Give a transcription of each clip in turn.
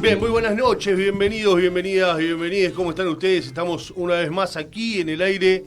Bien, muy buenas noches, bienvenidos, bienvenidas, bienvenidas. ¿Cómo están ustedes? Estamos una vez más aquí en el aire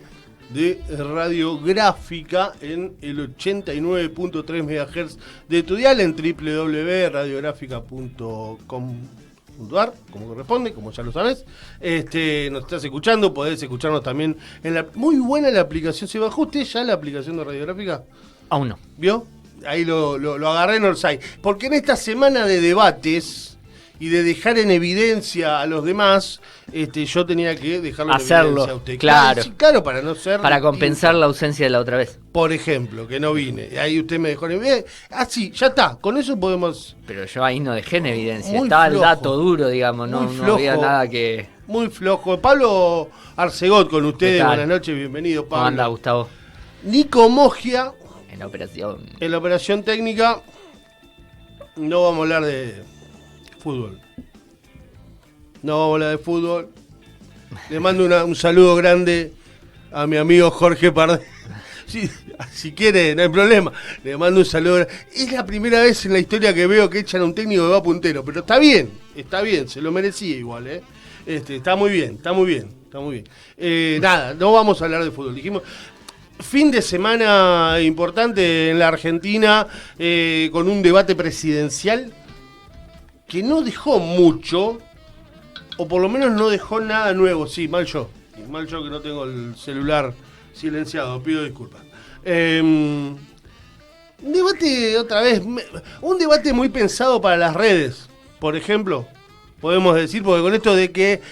de Radiográfica en el 89.3 MHz de tu dial en www.radiográfica.com.ar, como corresponde, como ya lo sabes. Nos estás escuchando, podés escucharnos también en la... Muy buena la aplicación. ¿Se bajó usted ya la aplicación de Radiográfica? Aún no. ¿Vio? Ahí lo agarré en Orsay. Porque en esta semana de debates y de dejar en evidencia a los demás, yo tenía que dejarlo en evidencia a usted. Claro. Claro, para no ser... Para compensar la ausencia de la otra vez. Por ejemplo, que no vine. Ahí usted me dejó en evidencia. Sí, ya está. Con eso podemos... Pero yo ahí no dejé en evidencia. Muy Estaba flojo. El dato duro, digamos. No había nada que... Muy flojo. Pablo Arcegot con ustedes. Buenas noches, bienvenido, Pablo. ¿Cómo anda, Gustavo? Nico Mogia. En la operación. En la operación técnica. No vamos a hablar de fútbol. No vamos a hablar de fútbol. Le mando un saludo grande a mi amigo Jorge Pardé. Si quiere, no hay problema. Le mando un saludo. Es la primera vez en la historia que veo que echan a un técnico que va puntero. Pero está bien, se lo merecía igual, ¿eh? Está muy bien. Nada, no vamos a hablar de fútbol. Dijimos... Fin de semana importante en la Argentina, con un debate presidencial que no dejó mucho, o por lo menos no dejó nada nuevo. Sí, mal yo que no tengo el celular silenciado, pido disculpas. Un debate, otra vez, un debate muy pensado para las redes, por ejemplo, podemos decir, porque con esto de que...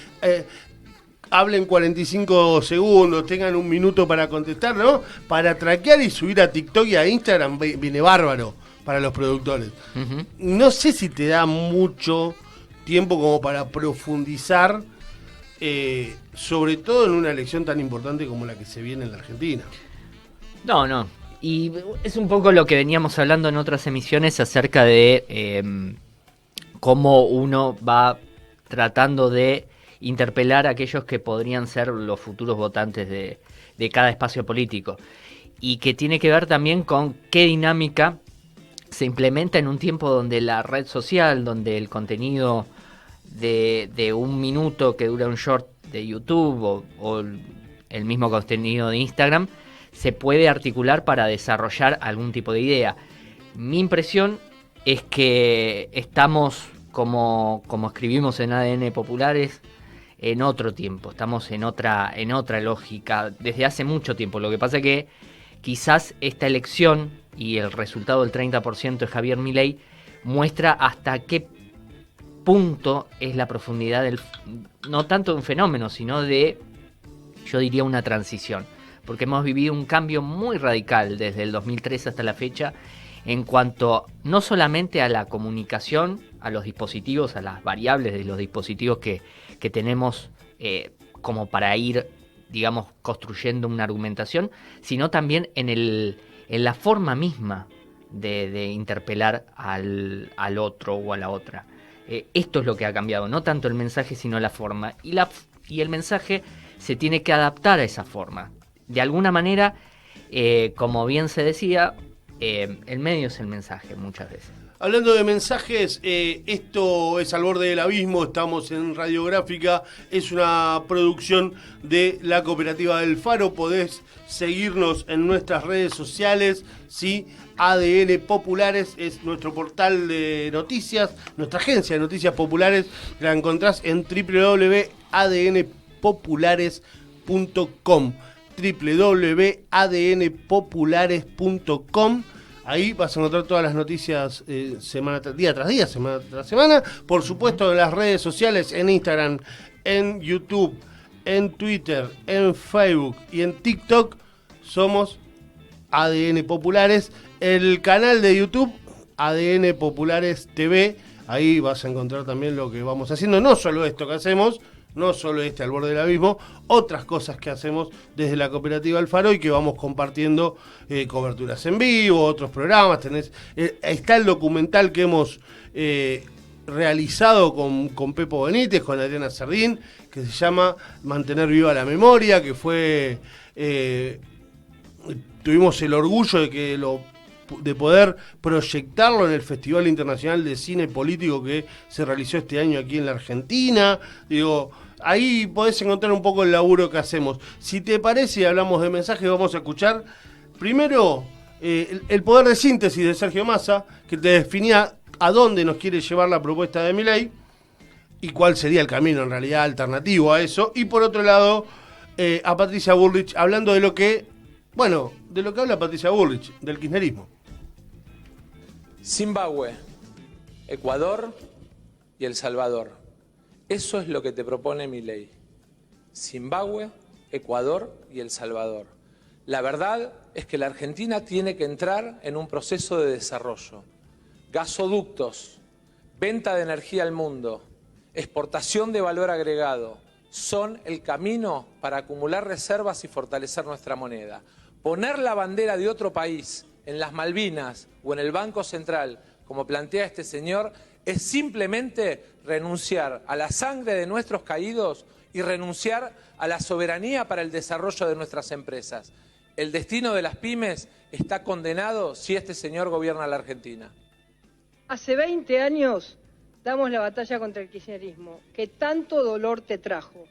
hablen 45 segundos, tengan un minuto para contestar, ¿no? Para traquear y subir a TikTok y a Instagram viene bárbaro para los productores. Uh-huh. No sé si te da mucho tiempo como para profundizar, sobre todo en una elección tan importante como la que se viene en la Argentina. No. Y es un poco lo que veníamos hablando en otras emisiones acerca de cómo uno va tratando de interpelar a aquellos que podrían ser los futuros votantes de cada espacio político, y que tiene que ver también con qué dinámica se implementa en un tiempo donde la red social, donde el contenido de un minuto que dura un short de YouTube o el mismo contenido de Instagram se puede articular para desarrollar algún tipo de idea. Mi impresión es que estamos, como escribimos en ADN Populares, en otro tiempo, estamos en otra lógica desde hace mucho tiempo. Lo que pasa es que quizás esta elección y el resultado del 30% de Javier Milei muestra hasta qué punto es la profundidad no tanto de un fenómeno, sino de, yo diría, una transición. Porque hemos vivido un cambio muy radical desde el 2003 hasta la fecha en cuanto no solamente a la comunicación, a los dispositivos, a las variables de los dispositivos que tenemos como para ir, digamos, construyendo una argumentación, sino también en la forma misma de interpelar al otro o a la otra. Esto es lo que ha cambiado, no tanto el mensaje, sino la forma. Y el mensaje se tiene que adaptar a esa forma. De alguna manera, como bien se decía, el medio es el mensaje muchas veces. Hablando de mensajes, esto es Al Borde del Abismo, estamos en Radiográfica, es una producción de la Cooperativa del Faro. Podés seguirnos en nuestras redes sociales, ¿sí? ADN Populares es nuestro portal de noticias, nuestra agencia de noticias populares, la encontrás en www.adnpopulares.com www.adnpopulares.com. Ahí vas a encontrar todas las noticias día tras día, semana tras semana. Por supuesto, en las redes sociales, en Instagram, en YouTube, en Twitter, en Facebook y en TikTok, somos ADN Populares. El canal de YouTube, ADN Populares TV, ahí vas a encontrar también lo que vamos haciendo. No solo esto que hacemos, no solo Al Borde del Abismo, otras cosas que hacemos desde la Cooperativa del Faro y que vamos compartiendo, coberturas en vivo, otros programas. Está el documental que hemos realizado con Pepo Benítez, con Adriana Sardín, que se llama Mantener Viva la Memoria, que fue... tuvimos el orgullo de que lo de poder proyectarlo en el Festival Internacional de Cine Político que se realizó este año aquí en la Argentina. Digo, ahí podés encontrar un poco el laburo que hacemos. Si te parece, hablamos de mensajes, vamos a escuchar primero el poder de síntesis de Sergio Massa, que te definía a dónde nos quiere llevar la propuesta de Milei y cuál sería el camino en realidad alternativo a eso. Y por otro lado, a Patricia Bullrich hablando de lo que, bueno, de lo que habla Patricia Bullrich, del kirchnerismo. Zimbabue, Ecuador y El Salvador. Eso es lo que te propone Milei. Zimbabue, Ecuador y El Salvador. La verdad es que la Argentina tiene que entrar en un proceso de desarrollo. Gasoductos, venta de energía al mundo, exportación de valor agregado, son el camino para acumular reservas y fortalecer nuestra moneda. Poner la bandera de otro país en las Malvinas o en el Banco Central, como plantea este señor, es simplemente renunciar a la sangre de nuestros caídos y renunciar a la soberanía para el desarrollo de nuestras empresas. El destino de las pymes está condenado si este señor gobierna la Argentina. Hace 20 años damos la batalla contra el kirchnerismo, que tanto dolor te trajo.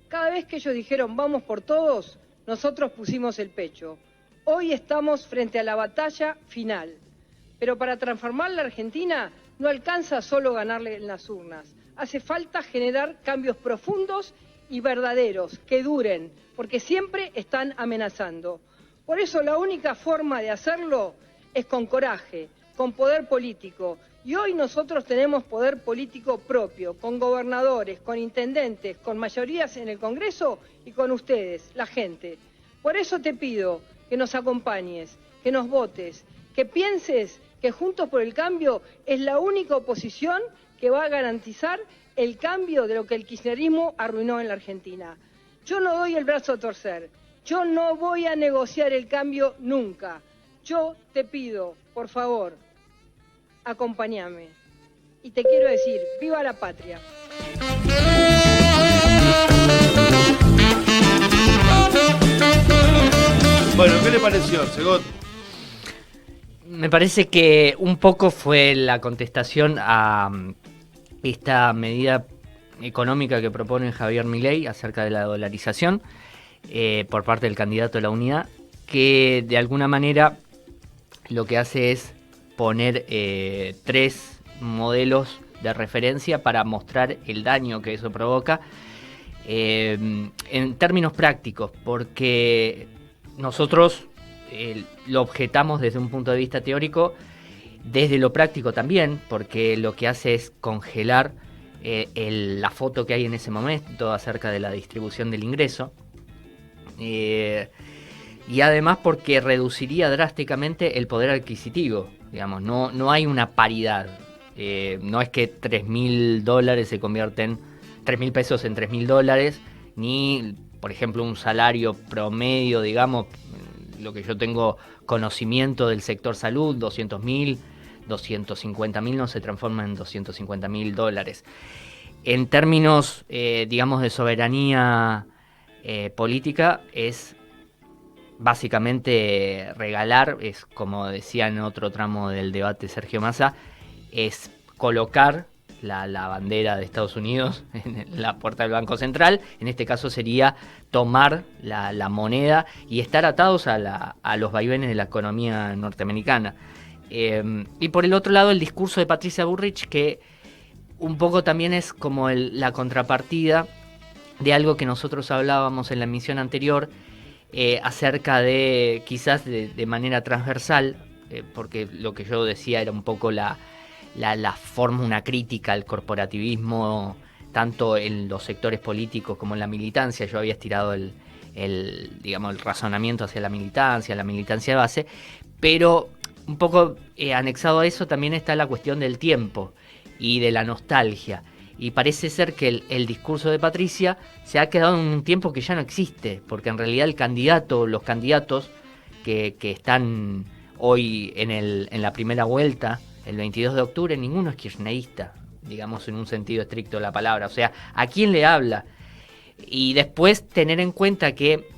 Cada vez que ellos dijeron vamos por todos, nosotros pusimos el pecho. Hoy estamos frente a la batalla final. Pero para transformar la Argentina no alcanza solo ganarle en las urnas. Hace falta generar cambios profundos y verdaderos, que duren, porque siempre están amenazando. Por eso la única forma de hacerlo es con coraje, con poder político. Y hoy nosotros tenemos poder político propio, con gobernadores, con intendentes, con mayorías en el Congreso y con ustedes, la gente. Por eso te pido que nos acompañes, que nos votes, que pienses que Juntos por el Cambio es la única oposición que va a garantizar el cambio de lo que el kirchnerismo arruinó en la Argentina. Yo no doy el brazo a torcer, yo no voy a negociar el cambio nunca. Yo te pido, por favor, acompáñame. Y te quiero decir, ¡viva la patria! Bueno, ¿qué le pareció, Segot? Me parece que un poco fue la contestación a esta medida económica que propone Javier Milei acerca de la dolarización por parte del candidato de la Unidad, que de alguna manera lo que hace es poner 3 modelos de referencia para mostrar el daño que eso provoca en términos prácticos, porque nosotros lo objetamos desde un punto de vista teórico, desde lo práctico también, porque lo que hace es congelar la foto que hay en ese momento acerca de la distribución del ingreso, y además porque reduciría drásticamente el poder adquisitivo. Digamos, no hay una paridad, no es que $3.000 se convierten, 3.000 pesos en $3.000, ni por ejemplo un salario promedio, digamos, lo que yo tengo conocimiento del sector salud, 200.000, 250.000 no se transforma en $250.000. En términos, digamos, de soberanía política, es básicamente regalar, es como decía en otro tramo del debate Sergio Massa, es colocar la bandera de Estados Unidos en la puerta del Banco Central. En este caso sería tomar la moneda y estar atados a los vaivenes de la economía norteamericana. Y por el otro lado el discurso de Patricia Bullrich, que un poco también es como la contrapartida de algo que nosotros hablábamos en la emisión anterior, acerca de, quizás de manera transversal, porque lo que yo decía era un poco la forma, una crítica al corporativismo, tanto en los sectores políticos como en la militancia. Yo había estirado digamos, el razonamiento hacia la militancia de base, pero un poco anexado a eso también está la cuestión del tiempo y de la nostalgia. Y parece ser que el discurso de Patricia se ha quedado en un tiempo que ya no existe, porque en realidad los candidatos que están hoy en la primera vuelta, el 22 de octubre, ninguno es kirchnerista, digamos en un sentido estricto de la palabra. O sea, ¿a quién le habla? Y después tener en cuenta que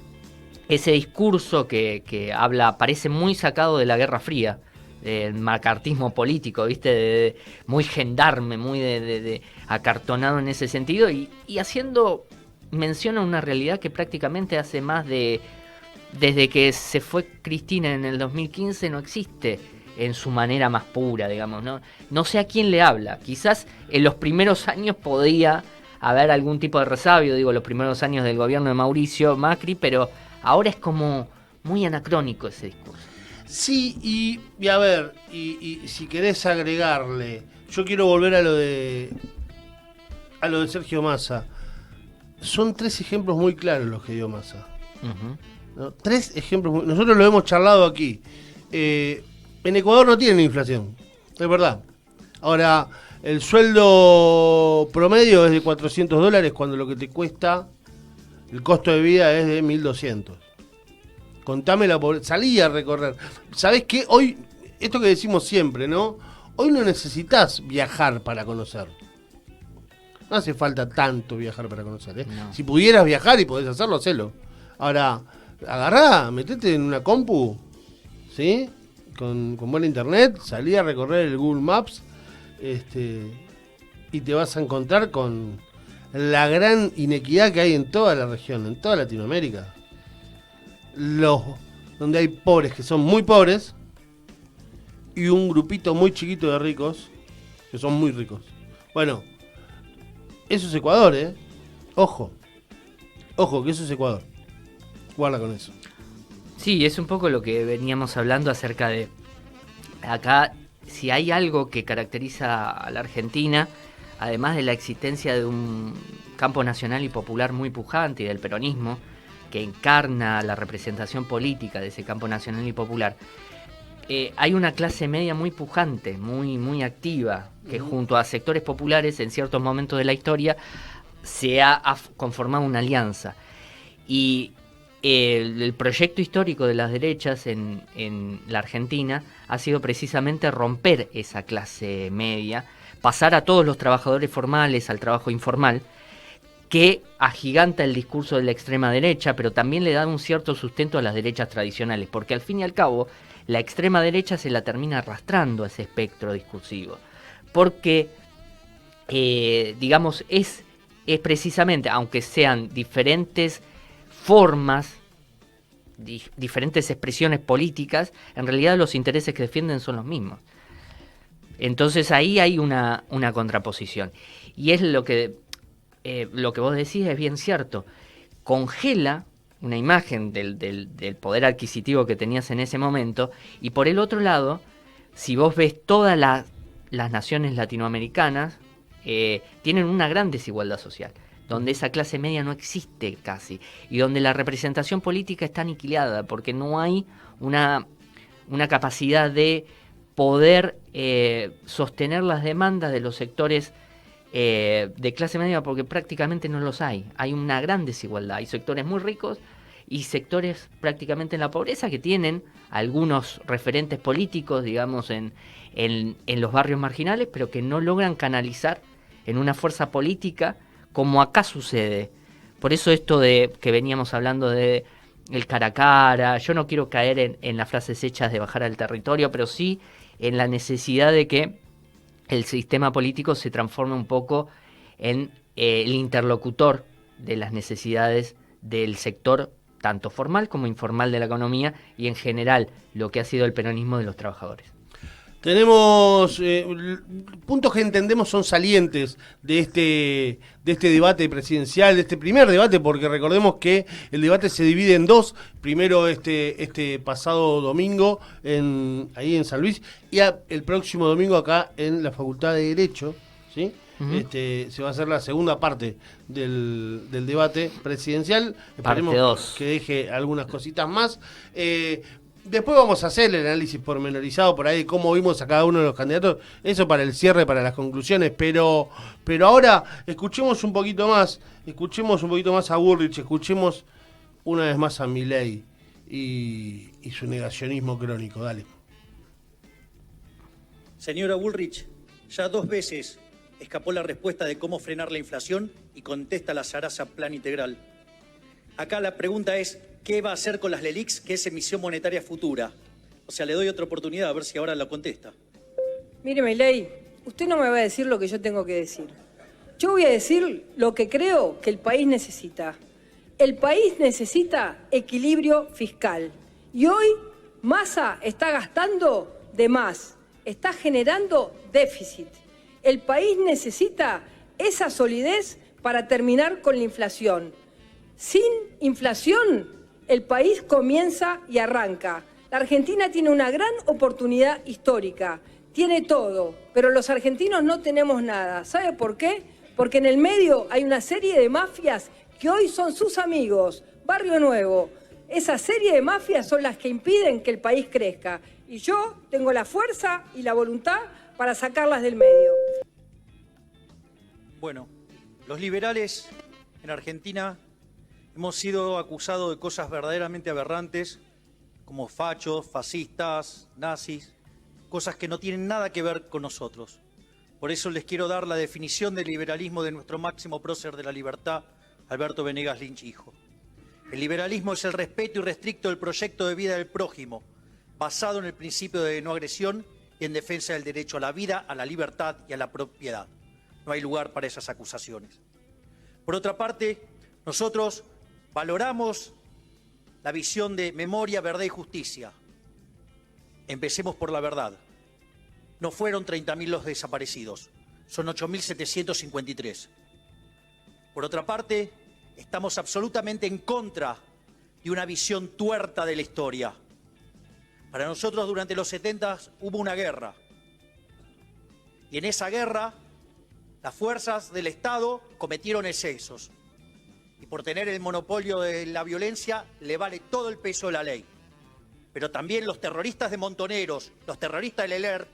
ese discurso que habla, parece muy sacado de la Guerra Fría, del macartismo político, ¿viste? Muy gendarme, muy de acartonado en ese sentido, y haciendo mención a una realidad que prácticamente hace más desde que se fue Cristina en el 2015 no existe en su manera más pura, digamos, ¿no? No sé a quién le habla. Quizás en los primeros años podía haber algún tipo de resabio, digo, los primeros años del gobierno de Mauricio Macri, pero ahora es como muy anacrónico ese discurso. Sí, y a ver, y si querés agregarle, yo quiero volver a lo de Sergio Massa. Son 3 ejemplos muy claros los que dio Massa. Uh-huh. ¿No? 3 ejemplos, nosotros lo hemos charlado aquí. En Ecuador no tienen inflación, es verdad. Ahora, el sueldo promedio es de $400 cuando lo que te cuesta, el costo de vida es de 1.200. Contame la pobreza, salí a recorrer. ¿Sabés qué? Hoy, esto que decimos siempre, ¿no? Hoy no necesitas viajar para conocer. No hace falta tanto viajar para conocer, ¿eh? No. Si pudieras viajar y podés hacerlo, hacelo. Ahora, agarrá, metete en una compu, ¿sí? Con buena internet, salí a recorrer el Google Maps, y te vas a encontrar con la gran inequidad que hay en toda la región, en toda Latinoamérica. Donde hay pobres que son muy pobres y un grupito muy chiquito de ricos que son muy ricos. Bueno, eso es Ecuador, ¿eh? Ojo, que eso es Ecuador. Guarda con eso. Sí, es un poco lo que veníamos hablando acerca de acá, si hay algo que caracteriza a la Argentina, además de la existencia de un campo nacional y popular muy pujante y del peronismo, que encarna la representación política de ese campo nacional y popular, hay una clase media muy pujante, muy activa, que junto a sectores populares en ciertos momentos de la historia se ha conformado una alianza. Y el proyecto histórico de las derechas en la Argentina ha sido precisamente romper esa clase media, pasar a todos los trabajadores formales al trabajo informal, que agiganta el discurso de la extrema derecha, pero también le da un cierto sustento a las derechas tradicionales, porque al fin y al cabo la extrema derecha se la termina arrastrando a ese espectro discursivo, porque digamos es precisamente, aunque sean diferentes formas, diferentes expresiones políticas, en realidad los intereses que defienden son los mismos. Entonces ahí hay una contraposición, y es lo que vos decís es bien cierto. Congela una imagen del poder adquisitivo que tenías en ese momento, y por el otro lado, si vos ves todas las naciones latinoamericanas, tienen una gran desigualdad social, donde esa clase media no existe casi, y donde la representación política está aniquilada, porque no hay una capacidad de poder sostener las demandas de los sectores de clase media, porque prácticamente no los hay. Hay una gran desigualdad, hay sectores muy ricos y sectores prácticamente en la pobreza que tienen algunos referentes políticos, digamos, en los barrios marginales, pero que no logran canalizar en una fuerza política como acá sucede. Por eso esto de que veníamos hablando de el cara a cara, yo no quiero caer en las frases hechas de bajar al territorio, pero sí en la necesidad de que el sistema político se transforme un poco en el interlocutor de las necesidades del sector tanto formal como informal de la economía, y en general lo que ha sido el peronismo de los trabajadores. Tenemos puntos que entendemos son salientes de este debate presidencial, de este primer debate, porque recordemos que el debate se divide en 2. Primero este pasado domingo ahí en San Luis, y el próximo domingo acá en la Facultad de Derecho, ¿sí? Uh-huh. Se va a hacer la segunda parte del debate presidencial. Esperemos que deje algunas cositas más. Después vamos a hacer el análisis pormenorizado por ahí de cómo vimos a cada uno de los candidatos, eso para el cierre, para las conclusiones, pero ahora escuchemos un poquito más a Bullrich, escuchemos una vez más a Milei y su negacionismo crónico. Dale. Señora Bullrich, ya 2 veces escapó la respuesta de cómo frenar la inflación y contesta la zaraza Plan Integral. Acá la pregunta es, qué va a hacer con las LELIQs, que es emisión monetaria futura. O sea, le doy otra oportunidad a ver si ahora la contesta. Mire, Milei, usted no me va a decir lo que yo tengo que decir. Yo voy a decir lo que creo que el país necesita. El país necesita equilibrio fiscal. Y hoy Massa está gastando de más, está generando déficit. El país necesita esa solidez para terminar con la inflación. Sin inflación, el país comienza y arranca. La Argentina tiene una gran oportunidad histórica, tiene todo, pero los argentinos no tenemos nada. ¿Sabe por qué? Porque en el medio hay una serie de mafias que hoy son sus amigos. Barrio Nuevo. Esa serie de mafias son las que impiden que el país crezca. Y yo tengo la fuerza y la voluntad para sacarlas del medio. Bueno, los liberales en Argentina hemos sido acusados de cosas verdaderamente aberrantes, como fachos, fascistas, nazis, cosas que no tienen nada que ver con nosotros. Por eso les quiero dar la definición del liberalismo de nuestro máximo prócer de la libertad, Alberto Venegas Lynch, hijo. El liberalismo es el respeto irrestricto del proyecto de vida del prójimo, basado en el principio de no agresión y en defensa del derecho a la vida, a la libertad y a la propiedad. No hay lugar para esas acusaciones. Por otra parte, nosotros valoramos la visión de memoria, verdad y justicia. Empecemos por la verdad. No fueron 30.000 los desaparecidos, son 8.753. Por otra parte, estamos absolutamente en contra de una visión tuerta de la historia. Para nosotros, durante los 70 hubo una guerra. Y en esa guerra, las fuerzas del Estado cometieron excesos. Y por tener el monopolio de la violencia, le vale todo el peso de la ley. Pero también los terroristas de Montoneros, los terroristas del ELER,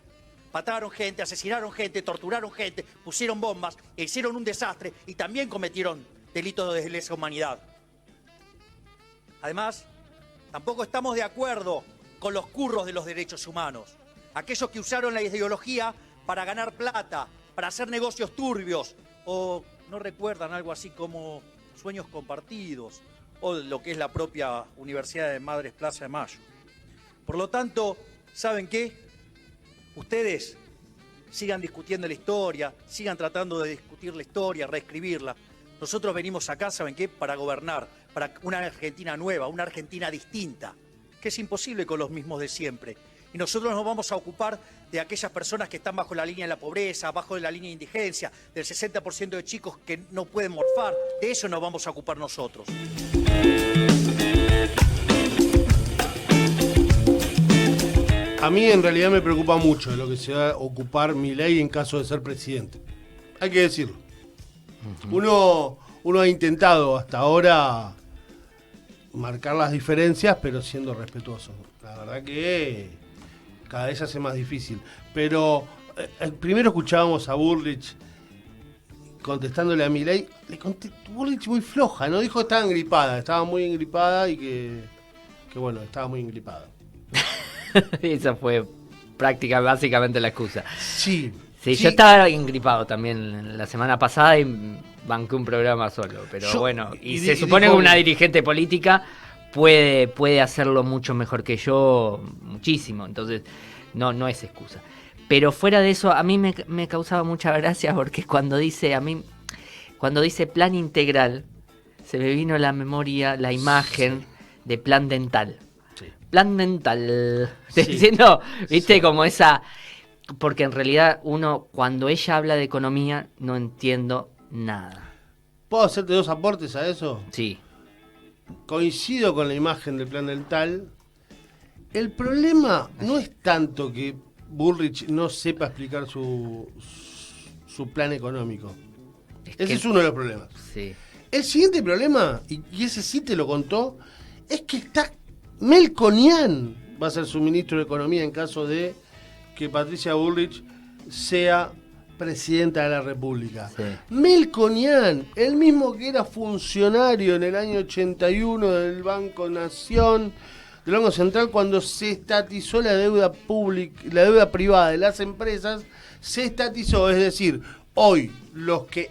mataron gente, asesinaron gente, torturaron gente, pusieron bombas, e hicieron un desastre y también cometieron delitos de lesa humanidad. Además, tampoco estamos de acuerdo con los curros de los derechos humanos, aquellos que usaron la ideología para ganar plata, para hacer negocios turbios, o no recuerdan algo así como sueños compartidos, o lo que es la propia Universidad de Madres Plaza de Mayo. Por lo tanto, ¿saben qué? Ustedes sigan discutiendo la historia, sigan tratando de discutir la historia, reescribirla. Nosotros venimos acá, ¿saben qué? Para gobernar, para una Argentina nueva, una Argentina distinta, que es imposible con los mismos de siempre. Y nosotros nos vamos a ocupar de aquellas personas que están bajo la línea de la pobreza, bajo la línea de indigencia, del 60% de chicos que no pueden morfar. De eso nos vamos a ocupar nosotros. A mí en realidad me preocupa mucho de lo que se va a ocupar Milei en caso de ser presidente. Hay que decirlo. Uno ha intentado hasta ahora marcar las diferencias, pero siendo respetuoso. La verdad que cada vez se hace más difícil. Pero primero escuchábamos a Bullrich contestándole a Milei. Bullrich muy floja, ¿no? Dijo que estaba muy engripada y que bueno, estaba muy engripada. Esa fue básicamente la excusa. Sí, yo estaba engripado también la semana pasada y banqué un programa solo, pero se supone que una dirigente política puede hacerlo mucho mejor que yo, muchísimo, entonces no es excusa. Pero fuera de eso, a mí me causaba mucha gracia porque cuando dice plan integral, se me vino a la memoria la imagen de plan dental. Plan dental, Sí. diciendo, viste, sí. Como esa, porque en realidad uno cuando ella habla de economía no entiendo nada. ¿Puedo hacerte dos aportes a eso? Sí. Coincido con la imagen del plan dental. El problema no es tanto que Bullrich no sepa explicar su plan económico. Ese es uno de los problemas. Sí. El siguiente problema, y ese sí te lo contó, es que está Melconian va a ser su ministro de Economía en caso de que Patricia Bullrich sea presidenta de la República. Sí. Melconian, el mismo que era funcionario en el año 81 del Banco Nación, del Banco Central, cuando se estatizó la deuda pública, la deuda privada de las empresas, se estatizó, es decir, hoy los que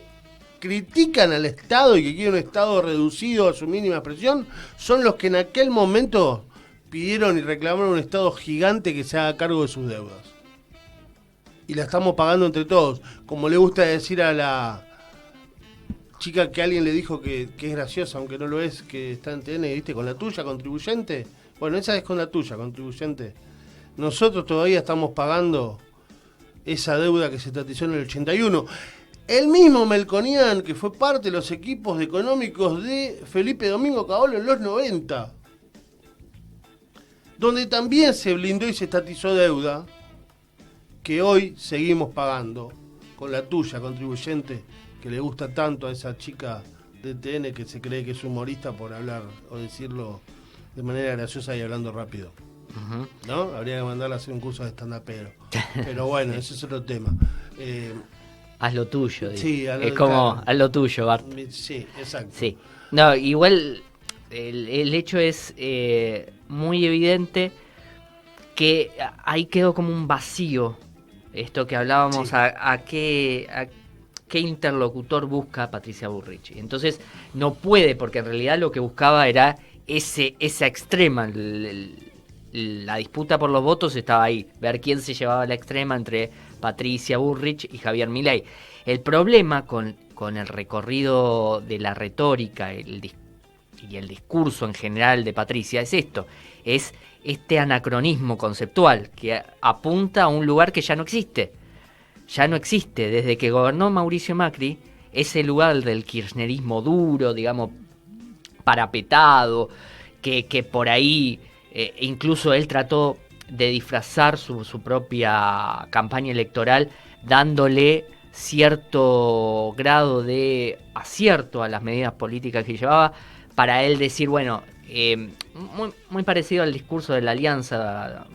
critican al Estado y que quieren un Estado reducido a su mínima expresión, son los que en aquel momento pidieron y reclamaron un Estado gigante que se haga cargo de sus deudas. Y la estamos pagando entre todos. Como le gusta decir a la chica que alguien le dijo que es graciosa, aunque no lo es, que está en TN, ¿viste? Con la tuya, contribuyente. Bueno, esa es con la tuya, contribuyente. Nosotros todavía estamos pagando esa deuda que se estatizó en el 81. El mismo Melconian, que fue parte de los equipos económicos de Felipe Domingo Cavallo en los 90, donde también se blindó y se estatizó deuda, que hoy seguimos pagando, con la tuya, contribuyente, que le gusta tanto a esa chica de TN que se cree que es humorista por hablar o decirlo de manera graciosa y hablando rápido. Uh-huh. ¿No? Habría que mandarla a hacer un curso de stand-upero. Pero bueno, ese es otro tema. Haz lo tuyo. Sí, es como, claro, haz lo tuyo, Bart. Sí, exacto. Sí. No, igual el hecho es muy evidente que ahí quedó como un vacío. Esto que hablábamos, sí. a qué interlocutor busca Patricia Bullrich. Entonces no puede, porque en realidad lo que buscaba era esa extrema. La disputa por los votos estaba ahí, ver quién se llevaba la extrema entre Patricia Bullrich y Javier Milei. El problema con el recorrido de la retórica y el discurso en general de Patricia es esto, es este anacronismo conceptual que apunta a un lugar que ya no existe. Ya no existe. Desde que gobernó Mauricio Macri, ese lugar del kirchnerismo duro, digamos, parapetado, que por ahí incluso él trató de disfrazar su propia campaña electoral, dándole cierto grado de acierto a las medidas políticas que llevaba, para él decir, bueno, muy parecido al discurso de la Alianza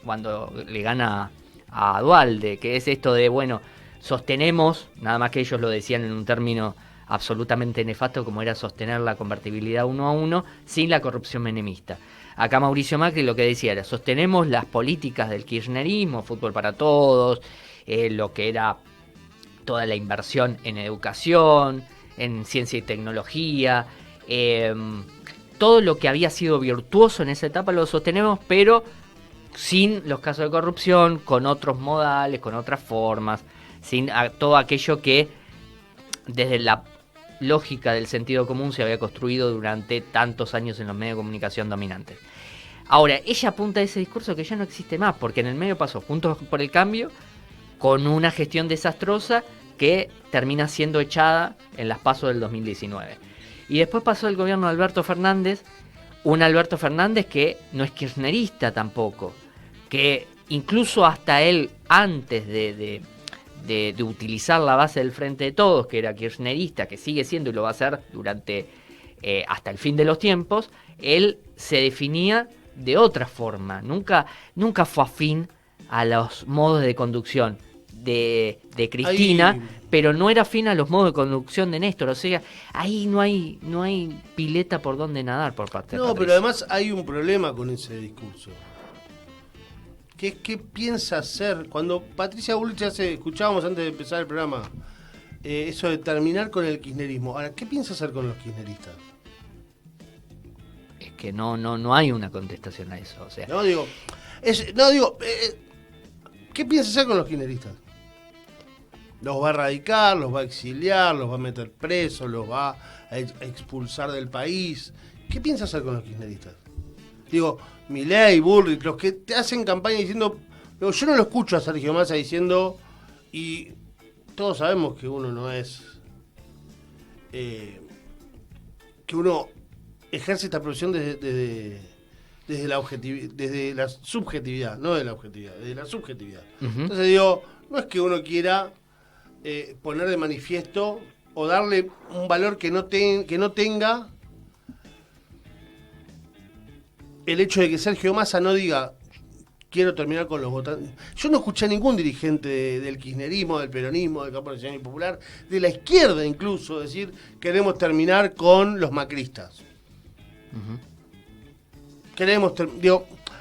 cuando le gana a Duhalde, que es esto de, bueno, sostenemos, nada más que ellos lo decían en un término absolutamente nefasto como era sostener la convertibilidad 1-1 sin la corrupción menemista. Acá Mauricio Macri lo que decía era, sostenemos las políticas del kirchnerismo, fútbol para todos, lo que era toda la inversión en educación, en ciencia y tecnología, todo lo que había sido virtuoso en esa etapa lo sostenemos, pero sin los casos de corrupción, con otros modales, con otras formas, sin todo aquello que desde la lógica del sentido común se había construido durante tantos años en los medios de comunicación dominantes. Ahora, ella apunta a ese discurso que ya no existe más, porque en el medio pasó Juntos por el Cambio, con una gestión desastrosa que termina siendo echada en las PASO del 2019. Y después pasó el gobierno de Alberto Fernández, un Alberto Fernández que no es kirchnerista tampoco, que incluso hasta él, antes de utilizar la base del Frente de Todos, que era kirchnerista, que sigue siendo y lo va a hacer durante hasta el fin de los tiempos, él se definía de otra forma, nunca fue afín a los modos de conducción de Cristina, pero no era afín a los modos de conducción de Néstor. O sea, ahí no hay pileta por donde nadar por parte de Patricia. No, pero además hay un problema con ese discurso. ¿Qué piensa hacer? Cuando Patricia Bullrich escuchábamos antes de empezar el programa, eso de terminar con el kirchnerismo. Ahora, ¿qué piensa hacer con los kirchneristas? Es que no hay una contestación a eso. O sea, ¿qué piensa hacer con los kirchneristas? ¿Los va a erradicar, los va a exiliar, los va a meter presos, los va a expulsar del país? ¿Qué piensa hacer con los kirchneristas? Digo, Milei, Bullrich, los que te hacen campaña diciendo... Yo no lo escucho a Sergio Massa diciendo... Y todos sabemos que uno no es... que uno ejerce esta profesión desde la subjetividad, no de la objetividad, desde la subjetividad. Uh-huh. Entonces digo, no es que uno quiera poner de manifiesto o darle un valor que no tenga el hecho de que Sergio Massa no diga quiero terminar con los votantes. Yo no escuché a ningún dirigente del kirchnerismo, del peronismo, del Campo Nacional y Popular, de la izquierda incluso, decir queremos terminar con los macristas. Uh-huh.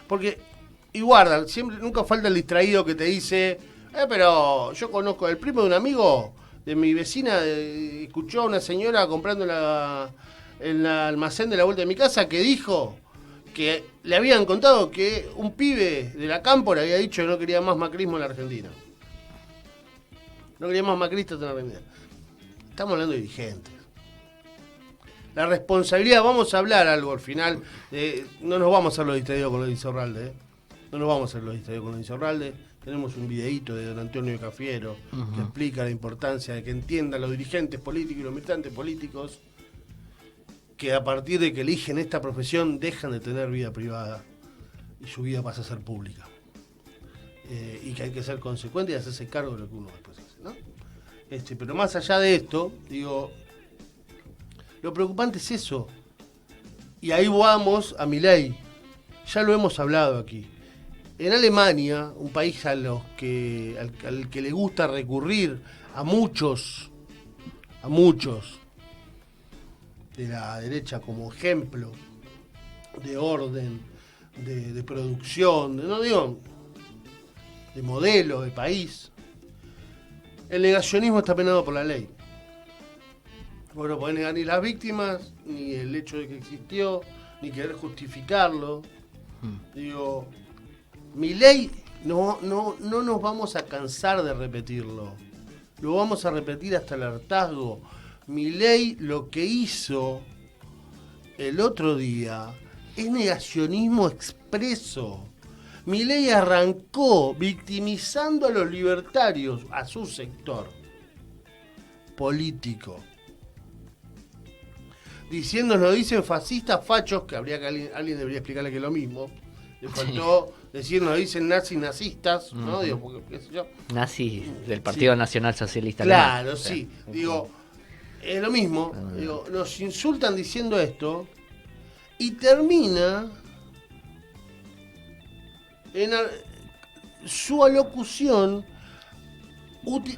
Porque y siempre nunca falta el distraído que te dice pero yo conozco el primo de un amigo de mi vecina, escuchó a una señora comprando en el almacén de la vuelta de mi casa que dijo que le habían contado que un pibe de la Campo le había dicho que no quería más macrismo en la Argentina. No quería más macristas en la Argentina. Estamos hablando de dirigentes. La responsabilidad, vamos a hablar algo al final, no nos vamos a hacer los distraídos con lo de Insaurralde, ¿eh? No nos vamos a hacer los distraídos con lo de Insaurralde. Tenemos un videíto de don Antonio Cafiero que explica la importancia de que entiendan los dirigentes políticos y los militantes políticos que a partir de que eligen esta profesión dejan de tener vida privada y su vida pasa a ser pública. Y que hay que ser consecuente y hacerse cargo de lo que uno después hace, ¿no? Pero más allá de esto, digo, lo preocupante es eso. Y ahí vamos a Milei. Ya lo hemos hablado aquí. En Alemania, un país al que le gusta recurrir a muchos de la derecha como ejemplo de orden, de producción, de modelo, de país, el negacionismo está penado por la ley. Vos no podés negar ni las víctimas, ni el hecho de que existió, ni querer justificarlo. Digo, Milei no nos vamos a cansar de repetirlo. Lo vamos a repetir hasta el hartazgo. Milei lo que hizo el otro día es negacionismo expreso. Milei arrancó victimizando a los libertarios, a su sector político. Nos dicen fascistas, fachos, que alguien debería explicarle que es lo mismo. Le faltó decir, nos dicen nazistas, ¿no? Digo, porque, qué sé yo. Nazis del Partido Nacional Socialista. Claro, Alemán. sí. Digo, es lo mismo. Digo, nos insultan diciendo esto y termina en su alocución,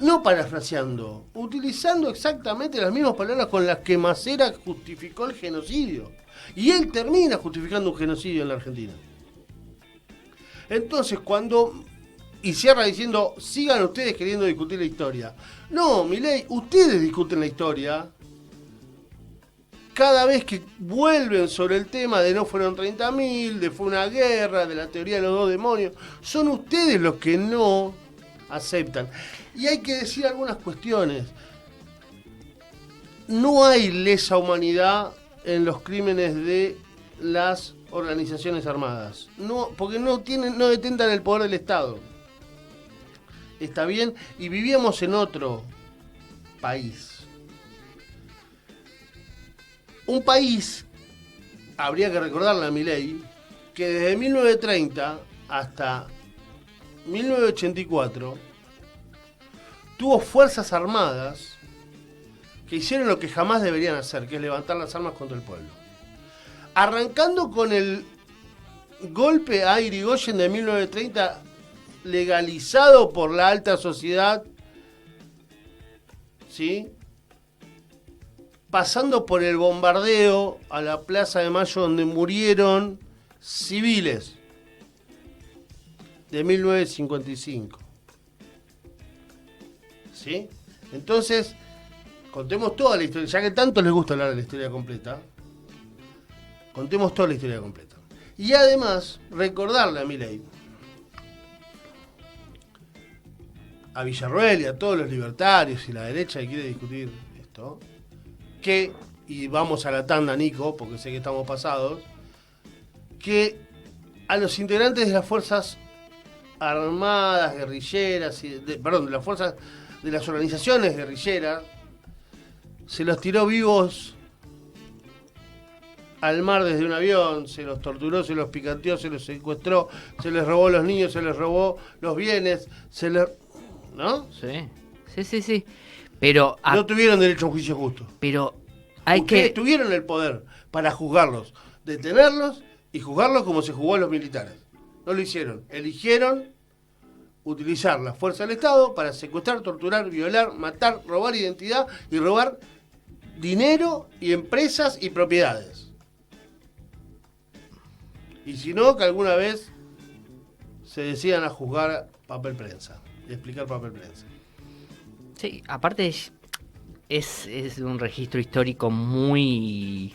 no parafraseando, utilizando exactamente las mismas palabras con las que Macera justificó el genocidio. Y él termina justificando un genocidio en la Argentina. Entonces, y cierra diciendo, sigan ustedes queriendo discutir la historia. No, Milei, ustedes discuten la historia cada vez que vuelven sobre el tema de no fueron 30.000, de fue una guerra, de la teoría de los dos demonios. Son ustedes los que no aceptan. Y hay que decir algunas cuestiones. No hay lesa humanidad en los crímenes de las organizaciones armadas. No, porque no detentan el poder del Estado. Está bien, y vivíamos en otro país. Un país, habría que recordarle a Milei, que desde 1930 hasta 1984 tuvo fuerzas armadas que hicieron lo que jamás deberían hacer, que es levantar las armas contra el pueblo. Arrancando con el golpe a Irigoyen de 1930, legalizado por la alta sociedad, ¿sí? Pasando por el bombardeo a la Plaza de Mayo donde murieron civiles de 1955. ¿Sí? Entonces, contemos toda la historia, ya que tanto les gusta hablar de la historia completa, contemos toda la historia completa. Y además, recordarle a Milei, a Villarroel y a todos los libertarios y la derecha que quiere discutir esto, que, y vamos a la tanda, Nico, porque sé que estamos pasados, que a los integrantes de las fuerzas armadas, guerrilleras, de las fuerzas de las organizaciones guerrilleras, se los tiró vivos al mar desde un avión, se los torturó, se los picanteó, se los secuestró, se les robó los niños, se les robó los bienes, ¿no? Sí. Pero no tuvieron derecho a un juicio justo. Pero ustedes tuvieron el poder para juzgarlos, detenerlos y juzgarlos como se jugó a los militares. No lo hicieron. Eligieron utilizar la fuerza del Estado para secuestrar, torturar, violar, matar, robar identidad y robar dinero y empresas y propiedades. Y si no, que alguna vez se decidan a juzgar papel prensa y explicar papel prensa. Sí, aparte es un registro histórico muy,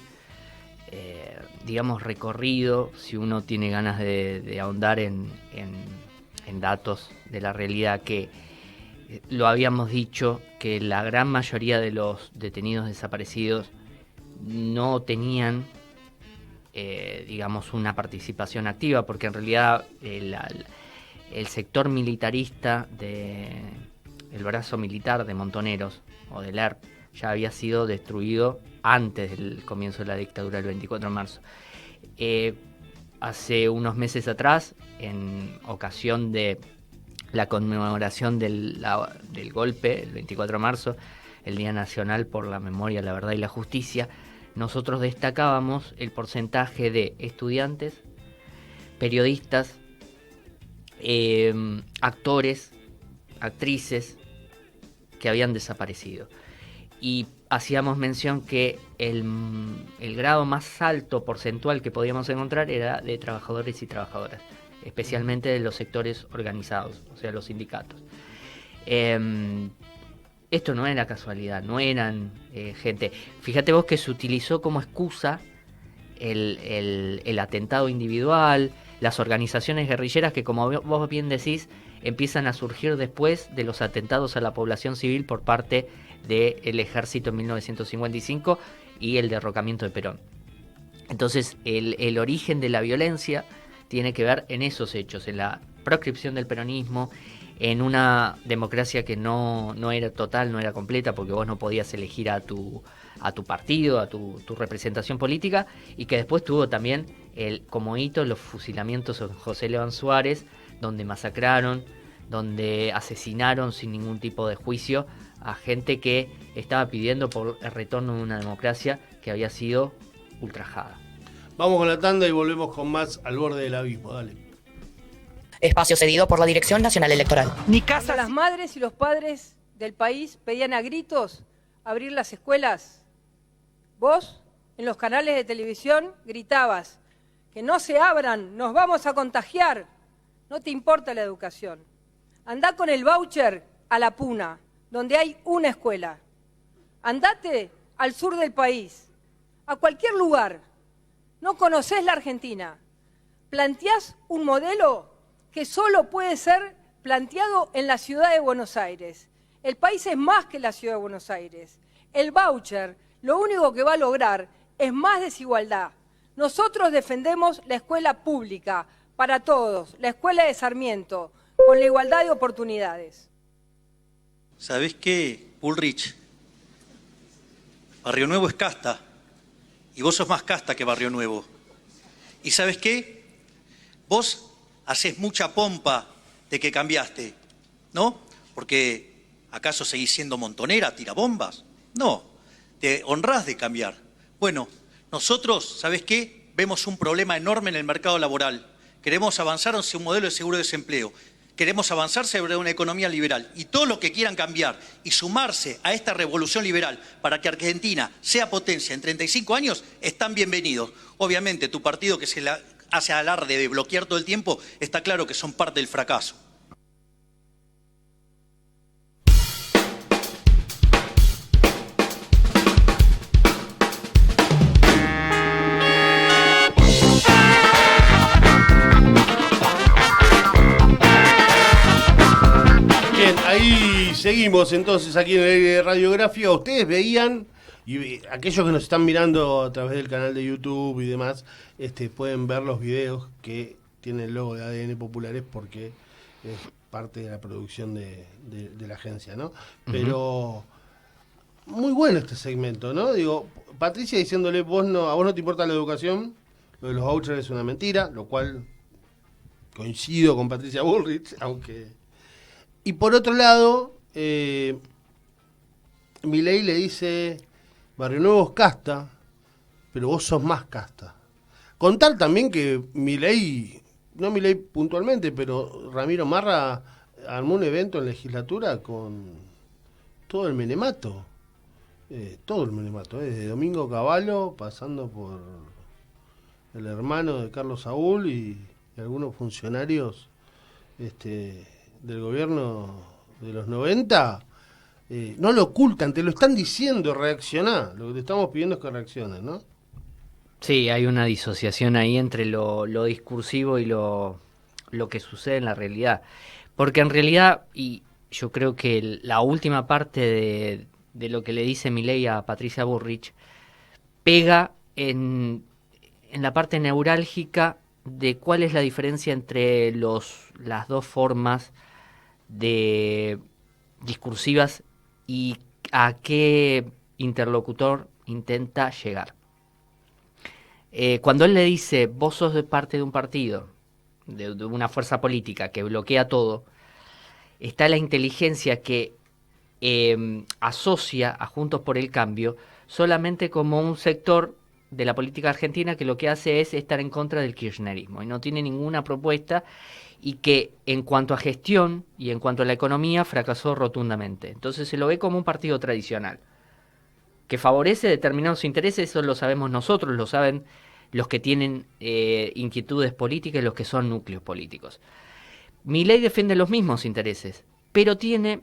digamos, recorrido, si uno tiene ganas de ahondar en datos de la realidad, que lo habíamos dicho, que la gran mayoría de los detenidos desaparecidos no tenían, digamos, una participación activa, porque en realidad el sector militarista el brazo militar de Montoneros o del ERP ya había sido destruido antes del comienzo de la dictadura del 24 de marzo. Hace unos meses atrás, en ocasión de la conmemoración del golpe, el 24 de marzo, el Día Nacional por la Memoria, la Verdad y la Justicia, nosotros destacábamos el porcentaje de estudiantes, periodistas, actores, actrices que habían desaparecido. Y hacíamos mención que el grado más alto porcentual que podíamos encontrar era de trabajadores y trabajadoras, especialmente de los sectores organizados, o sea, los sindicatos. Esto no era casualidad, no eran gente. Fíjate vos que se utilizó como excusa el atentado individual, las organizaciones guerrilleras que, como vos bien decís, empiezan a surgir después de los atentados a la población civil por parte del ejército en 1955 y el derrocamiento de Perón. Entonces, el origen de la violencia tiene que ver en esos hechos, en la proscripción del peronismo, en una democracia que no era total, no era completa, porque vos no podías elegir a tu partido, a tu representación política, y que después tuvo también como hito los fusilamientos de José León Suárez, donde masacraron, donde asesinaron sin ningún tipo de juicio a gente que estaba pidiendo por el retorno de una democracia que había sido ultrajada. Vamos con la tanda y volvemos con más Al Borde del Abismo, dale. Espacio cedido por la Dirección Nacional Electoral. Cuando las madres y los padres del país pedían a gritos abrir las escuelas, vos en los canales de televisión gritabas que no se abran, nos vamos a contagiar. No te importa la educación. Andá con el voucher a La Puna, donde hay una escuela. Andate al sur del país, a cualquier lugar. No conocés la Argentina. Planteás un modelo que solo puede ser planteado en la ciudad de Buenos Aires. El país es más que la ciudad de Buenos Aires. El voucher lo único que va a lograr es más desigualdad. Nosotros defendemos la escuela pública para todos, la escuela de Sarmiento, con la igualdad de oportunidades. ¿Sabés qué, Bullrich? Barrio Nuevo es casta, y vos sos más casta que Barrio Nuevo. ¿Y sabés qué? Vos hacés mucha pompa de que cambiaste, ¿no? Porque ¿acaso seguís siendo montonera, tirabombas? No, te honrás de cambiar. Bueno, nosotros, ¿sabés qué? Vemos un problema enorme en el mercado laboral. Queremos avanzar hacia un modelo de seguro de desempleo. Queremos avanzar sobre una economía liberal. Y todo lo que quieran cambiar y sumarse a esta revolución liberal para que Argentina sea potencia en 35 años, están bienvenidos. Obviamente, tu partido que se hace alarde de bloquear todo el tiempo, está claro que son parte del fracaso. Ahí seguimos entonces aquí en el aire de Radiográfica. Ustedes veían, y aquellos que nos están mirando a través del canal de YouTube y demás, pueden ver los videos que tienen el logo de ADN Populares porque es parte de la producción de la agencia, ¿no? Pero muy bueno este segmento, ¿no? Digo, Patricia diciéndole, a vos no te importa la educación, lo de los vouchers es una mentira, lo cual coincido con Patricia Bullrich, aunque... Y por otro lado, Milei le dice, Barrio Nuevo es casta, pero vos sos más casta. Contar también que Milei, no Milei puntualmente, pero Ramiro Marra armó un evento en legislatura con todo el menemato. Desde Domingo Cavallo, pasando por el hermano de Carlos Saúl y algunos funcionarios del gobierno de los 90, no lo ocultan, te lo están diciendo, reaccioná. Lo que te estamos pidiendo es que reacciones, ¿no? Sí, hay una disociación ahí entre lo discursivo y lo que sucede en la realidad. Porque en realidad, y yo creo que la última parte de lo que le dice Milei a Patricia Bullrich pega en la parte neurálgica de cuál es la diferencia entre las dos formas de discursivas y a qué interlocutor intenta llegar. Cuando él le dice, vos sos de parte de un partido, de una fuerza política que bloquea todo, está la inteligencia que asocia a Juntos por el Cambio solamente como un sector de la política argentina que lo que hace es estar en contra del kirchnerismo y no tiene ninguna propuesta, y que en cuanto a gestión y en cuanto a la economía fracasó rotundamente. Entonces se lo ve como un partido tradicional que favorece determinados intereses. Eso lo sabemos nosotros, lo saben los que tienen inquietudes políticas y los que son núcleos políticos. Milei defiende los mismos intereses, pero tiene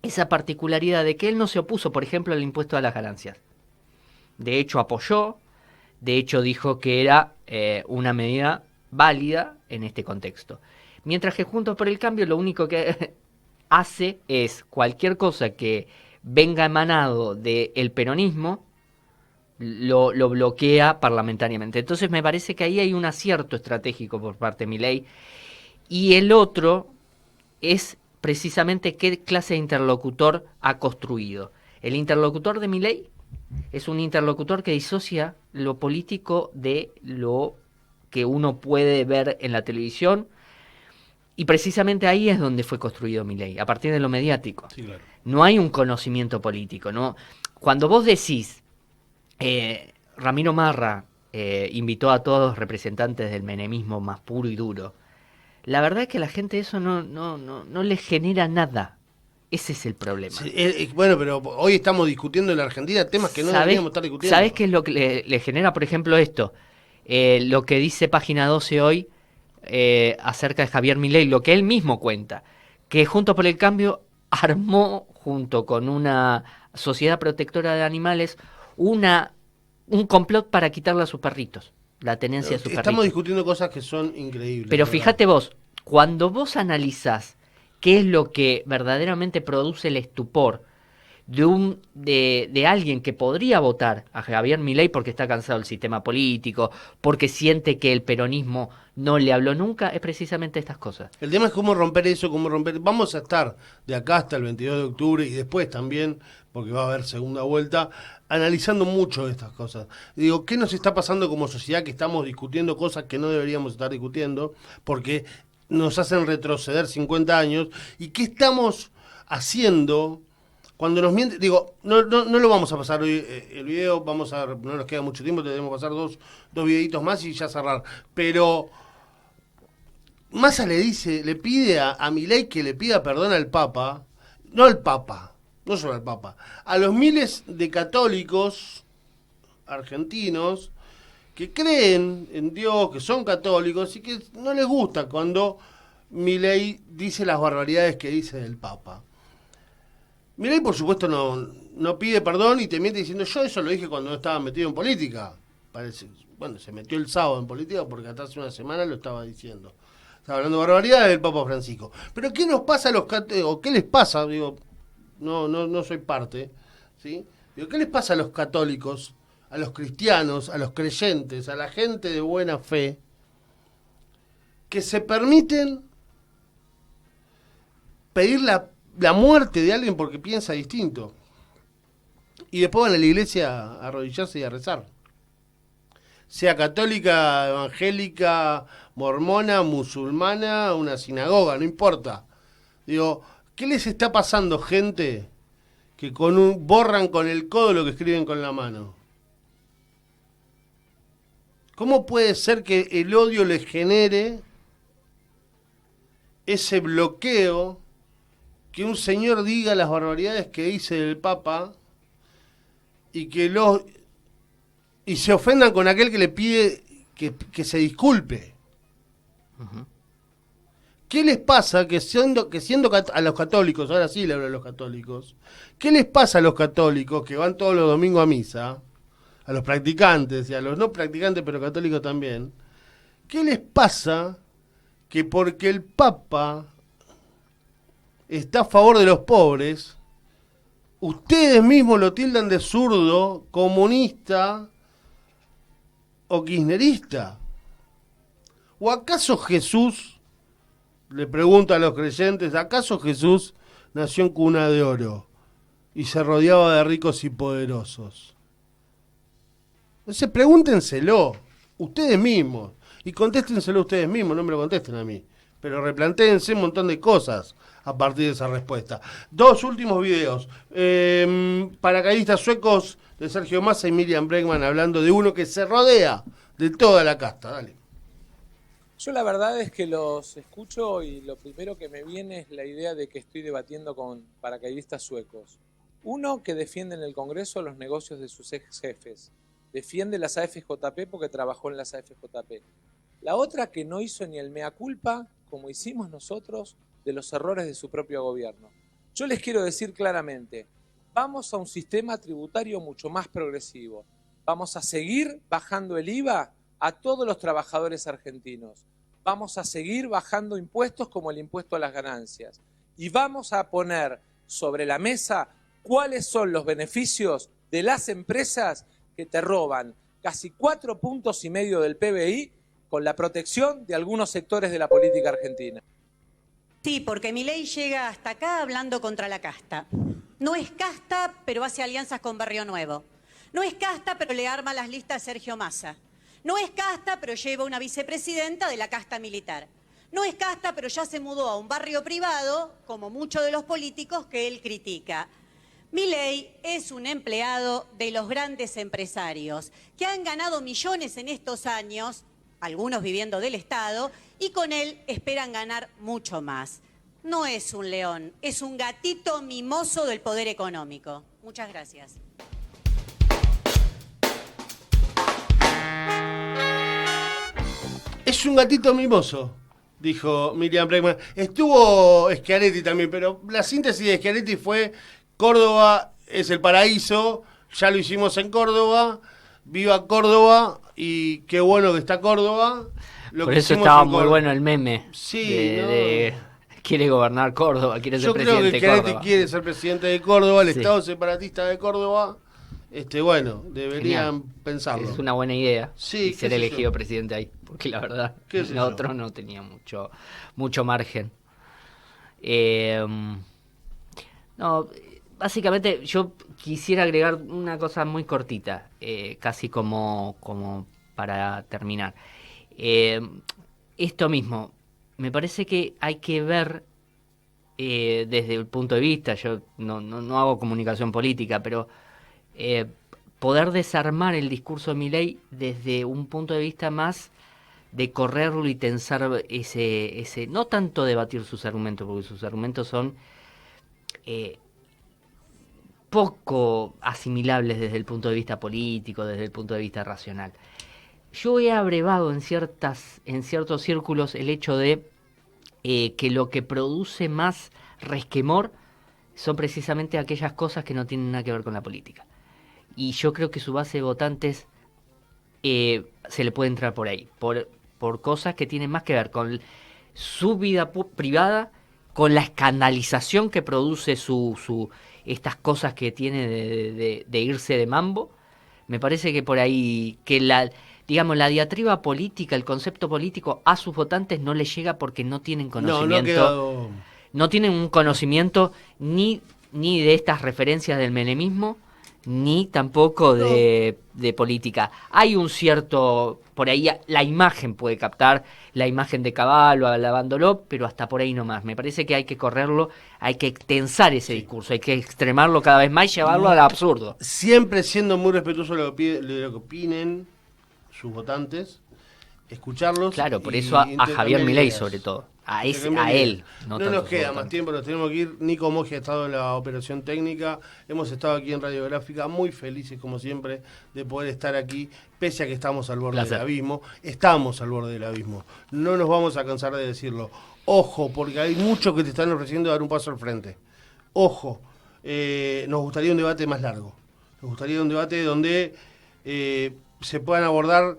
esa particularidad de que él no se opuso, por ejemplo, al impuesto a las ganancias. De hecho, apoyó, de hecho dijo que era una medida válida en este contexto. Mientras que Juntos por el Cambio lo único que hace es cualquier cosa que venga emanado del peronismo, lo bloquea parlamentariamente. Entonces me parece que ahí hay un acierto estratégico por parte de Milei. Y el otro es precisamente qué clase de interlocutor ha construido. El interlocutor de Milei es un interlocutor que disocia lo político de lo que uno puede ver en la televisión, y precisamente ahí es donde fue construido Milei, a partir de lo mediático. Sí, claro. No hay un conocimiento político, ¿no? Cuando vos decís, Ramiro Marra invitó a todos los representantes del menemismo más puro y duro, la verdad es que a la gente eso no le genera nada. Ese es el problema. Sí, bueno, pero hoy estamos discutiendo en la Argentina temas que no deberíamos estar discutiendo. ¿Sabés qué es lo que le genera, por ejemplo, esto? Lo que dice Página 12 hoy acerca de Javier Milei, lo que él mismo cuenta, que Juntos por el Cambio armó, junto con una sociedad protectora de animales, un complot para quitarle a sus perritos la tenencia de sus perritos. Estamos discutiendo cosas que son increíbles. Pero ¿verdad? fíjate vos, cuando vos analizás qué es lo que verdaderamente produce el estupor de alguien que podría votar a Javier Milei porque está cansado del sistema político, porque siente que el peronismo no le habló nunca, es precisamente estas cosas. El tema es cómo romper eso, cómo romper. Vamos a estar de acá hasta el 22 de octubre y después también, porque va a haber segunda vuelta, analizando mucho de estas cosas. Digo, ¿qué nos está pasando como sociedad que estamos discutiendo cosas que no deberíamos estar discutiendo? Porque nos hacen retroceder 50 años. ¿Y qué estamos haciendo cuando nos mienten? Digo, no lo vamos a pasar hoy el video, no nos queda mucho tiempo, tenemos que pasar dos videitos más y ya cerrar. Pero Massa le pide a Milei que le pida perdón al Papa, no solo al Papa, a los miles de católicos argentinos que creen en Dios, que son católicos y que no les gusta cuando Milei dice las barbaridades que dice del Papa. Milei, por supuesto, no pide perdón y te miente diciendo, yo eso lo dije cuando no estaba metido en política. Parece, bueno, se metió el sábado en política porque hasta hace una semana lo estaba diciendo. Estaba hablando de barbaridades del Papa Francisco. Pero ¿qué nos pasa a los católicos? ¿Qué les pasa? Digo, no soy parte, ¿sí? Digo, ¿qué les pasa a los católicos, a los cristianos, a los creyentes, a la gente de buena fe, que se permiten pedir la muerte de alguien porque piensa distinto? Y después van a la iglesia a arrodillarse y a rezar. Sea católica, evangélica, mormona, musulmana, una sinagoga, no importa. Digo, ¿qué les está pasando, gente, que borran con el codo lo que escriben con la mano? ¿Cómo puede ser que el odio les genere ese bloqueo, que un señor diga las barbaridades que dice el Papa y se ofendan con aquel que le pide que se disculpe? Uh-huh. ¿Qué les pasa que siendo a los católicos, ahora sí le hablo a los católicos, qué les pasa a los católicos que van todos los domingos a misa, a los practicantes y a los no practicantes pero católicos también, qué les pasa que porque el Papa está a favor de los pobres, ustedes mismos lo tildan de zurdo, comunista o kirchnerista? ¿O acaso Jesús, le pregunto a los creyentes, acaso Jesús nació en cuna de oro y se rodeaba de ricos y poderosos? Entonces pregúntenselo ustedes mismos y contéstenselo ustedes mismos, no me lo contesten a mí, pero replantéense un montón de cosas a partir de esa respuesta. 2 últimos videos. Paracaidistas suecos de Sergio Massa y Miriam Bregman hablando de uno que se rodea de toda la casta. Dale. Yo la verdad es que los escucho y lo primero que me viene es la idea de que estoy debatiendo con paracaidistas suecos. Uno que defiende en el Congreso los negocios de sus ex jefes. Defiende las AFJP porque trabajó en las AFJP. La otra que no hizo ni el mea culpa, como hicimos nosotros, de los errores de su propio gobierno. Yo les quiero decir claramente, vamos a un sistema tributario mucho más progresivo. Vamos a seguir bajando el IVA a todos los trabajadores argentinos. Vamos a seguir bajando impuestos como el impuesto a las ganancias. Y vamos a poner sobre la mesa cuáles son los beneficios de las empresas que te roban casi 4,5 puntos del PBI con la protección de algunos sectores de la política argentina. Sí, porque Milei llega hasta acá hablando contra la casta. No es casta, pero hace alianzas con Barrio Nuevo. No es casta, pero le arma las listas a Sergio Massa. No es casta, pero lleva una vicepresidenta de la casta militar. No es casta, pero ya se mudó a un barrio privado, como muchos de los políticos que él critica. Milei es un empleado de los grandes empresarios, que han ganado millones en estos años, algunos viviendo del Estado, y con él esperan ganar mucho más. No es un león, es un gatito mimoso del poder económico. Muchas gracias. Es un gatito mimoso, dijo Miriam Bregman. Estuvo Schiaretti también, pero la síntesis de Schiaretti fue: Córdoba es el paraíso, ya lo hicimos en Córdoba, viva Córdoba y qué bueno que está Córdoba. Por eso estaba muy bueno el meme. Sí, de quiere gobernar Córdoba, quiere ser presidente de Córdoba. Yo creo que Schiaretti quiere ser presidente de Córdoba, el Estado separatista de Córdoba. Bueno, deberían pensarlo. Es una buena idea sí, ser elegido presidente ahí, porque la verdad el otro no tenía mucho margen. No, básicamente yo quisiera agregar una cosa muy cortita, casi como para terminar. Esto mismo, me parece que hay que ver desde el punto de vista, yo no hago comunicación política, pero poder desarmar el discurso de Milei desde un punto de vista más de correrlo y tensar ese no tanto debatir sus argumentos, porque sus argumentos son poco asimilables desde el punto de vista político, desde el punto de vista racional. Yo he abrevado en ciertos círculos el hecho de que lo que produce más resquemor son precisamente aquellas cosas que no tienen nada que ver con la política. Y yo creo que su base de votantes se le puede entrar por ahí, por cosas que tienen más que ver con su vida privada, con la escandalización que produce estas cosas que tiene de irse de mambo. Me parece que por ahí, que la diatriba política, el concepto político a sus votantes no les llega porque no tienen conocimiento. No tienen un conocimiento ni de estas referencias del menemismo, ni tampoco de política. Hay un cierto, por ahí la imagen puede captar, la imagen de Caballo alabándolo, pero hasta por ahí nomás. Me parece que hay que correrlo, hay que tensar ese discurso, hay que extremarlo cada vez más y llevarlo al absurdo. Siempre siendo muy respetuoso de lo que opinen sus votantes, escucharlos. Claro, por eso a Javier Milei sobre todo. A él. No nos queda más tiempo, nos tenemos que ir. Nico Moji ha estado en la operación técnica. Hemos estado aquí en Radiográfica, muy felices como siempre de poder estar aquí, pese a que estamos al borde del abismo. Estamos al borde del abismo. No nos vamos a cansar de decirlo. Ojo, porque hay muchos que te están ofreciendo dar un paso al frente. Ojo, nos gustaría un debate más largo. Nos gustaría un debate donde se puedan abordar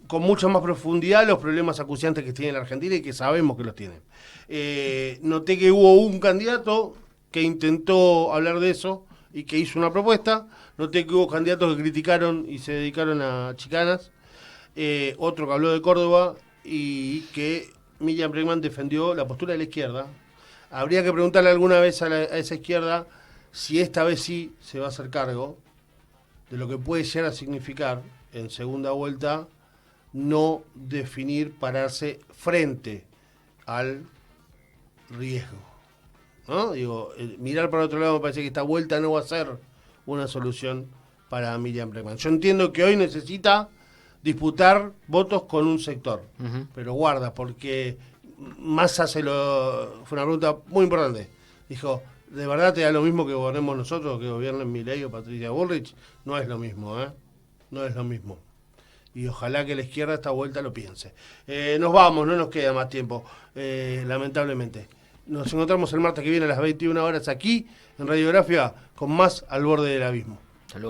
con mucha más profundidad los problemas acuciantes que tiene la Argentina y que sabemos que los tienen. Noté que hubo un candidato que intentó hablar de eso y que hizo una propuesta. Noté que hubo candidatos que criticaron y se dedicaron a chicanas. Otro que habló de Córdoba y que Miriam Bregman defendió la postura de la izquierda. Habría que preguntarle alguna vez a esa izquierda si esta vez sí se va a hacer cargo de lo que puede llegar a significar en segunda vuelta no definir, pararse frente al riesgo, ¿no? Digo, mirar para otro lado me parece que esta vuelta no va a ser una solución para Miriam Bregman. Yo entiendo que hoy necesita disputar votos con un sector, pero guarda, porque Massa fue una pregunta muy importante. Dijo, ¿de verdad te da lo mismo que gobernemos nosotros o que gobiernen Milei o Patricia Bullrich? No es lo mismo, no es lo mismo. Y ojalá que la izquierda esta vuelta lo piense. Nos vamos, no nos queda más tiempo, lamentablemente. Nos encontramos el martes que viene a las 21 horas aquí en Radiografía con más Al Borde del Abismo.